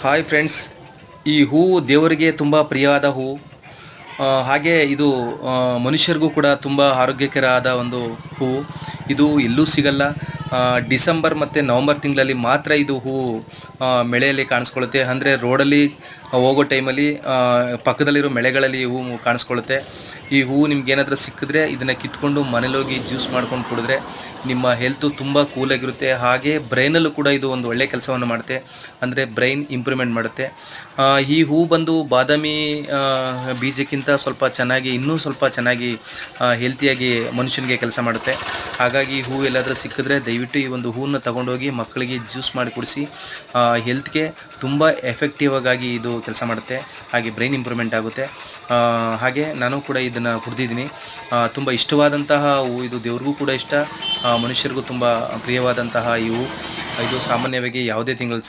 Hi friends, ಈ ಹೂವು ದೇವರಿಗೆ ತುಂಬ ಪ್ರಿಯವಾದ ಹೂವು. ಹಾಗೆ ಇದು ಮನುಷ್ಯರಿಗೂ ಕೂಡ ತುಂಬ ಆರೋಗ್ಯಕರ ಒಂದು ಹೂವು. ಇದು ಎಲ್ಲೂ ಸಿಗಲ್ಲ. ಡಿಸೆಂಬರ್ ಮತ್ತು ನವಂಬರ್ ತಿಂಗಳಲ್ಲಿ ಮಾತ್ರ ಇದು ಹೂವು ಮಳೆಯಲ್ಲಿ ಕಾಣಿಸ್ಕೊಳ್ಳುತ್ತೆ. ಅಂದರೆ ರೋಡಲ್ಲಿ ಹೋಗೋ ಟೈಮಲ್ಲಿ ಪಕ್ಕದಲ್ಲಿರೋ ಮಳೆಗಳಲ್ಲಿ ಹೂವು ಕಾಣಿಸ್ಕೊಳ್ಳುತ್ತೆ. ಈ ಹೂವು ನಿಮ್ಗೇನಾದರೂ ಸಿಕ್ಕಿದ್ರೆ ಇದನ್ನು ಕಿತ್ಕೊಂಡು ಮನೇಲೋಗಿ ಜ್ಯೂಸ್ ಮಾಡ್ಕೊಂಡು ಕುಡಿದ್ರೆ ನಿಮ್ಮ ಹೆಲ್ತು ತುಂಬ ಕೂಲಾಗಿರುತ್ತೆ. ಹಾಗೆ ಬ್ರೈನಲ್ಲೂ ಕೂಡ ಇದು ಒಂದು ಒಳ್ಳೆಯ ಕೆಲಸವನ್ನು ಮಾಡುತ್ತೆ. ಅಂದರೆ ಬ್ರೈನ್ ಇಂಪ್ರೂವ್ಮೆಂಟ್ ಮಾಡುತ್ತೆ. ಈ ಹೂ ಬಂದು ಬಾದಾಮಿ ಬೀಜಕ್ಕಿಂತ ಸ್ವಲ್ಪ ಚೆನ್ನಾಗಿ, ಇನ್ನೂ ಸ್ವಲ್ಪ ಚೆನ್ನಾಗಿ ಹೆಲ್ತಿಯಾಗಿ ಮನುಷ್ಯನಿಗೆ ಕೆಲಸ ಮಾಡುತ್ತೆ. ಹಾಗಾಗಿ ಈ ಹೂವು ಎಲ್ಲಾದರೂ ಸಿಕ್ಕಿದ್ರೆ ದಯವಿಟ್ಟು ಈ ಒಂದು ಹೂವನ್ನು ತಗೊಂಡೋಗಿ ಮಕ್ಕಳಿಗೆ ಜ್ಯೂಸ್ ಮಾಡಿ ಕುಡಿಸಿ. ಹೆಲ್ತ್ಗೆ ತುಂಬ ಎಫೆಕ್ಟಿವ್ ಆಗಿ ಇದು ಕೆಲಸ ಮಾಡುತ್ತೆ. ಹಾಗೆ ಬ್ರೈನ್ ಇಂಪ್ರೂವ್ಮೆಂಟ್ ಆಗುತ್ತೆ. ಹಾಗೆ ನಾನು ಕೂಡ ಇದನ್ನು ಕುಡಿದಿದ್ದೀನಿ. ತುಂಬ ಇಷ್ಟವಾದಂತಹ ಹೂವು ಇದು. ದೇವ್ರಿಗೂ ಕೂಡ ಇಷ್ಟ, ಮನುಷ್ಯರಿಗೂ ತುಂಬ ಪ್ರಿಯವಾದಂತಹ ಈ ಹೂವು. ಇದು ಸಾಮಾನ್ಯವಾಗಿ ಯಾವುದೇ ತಿಂಗಳು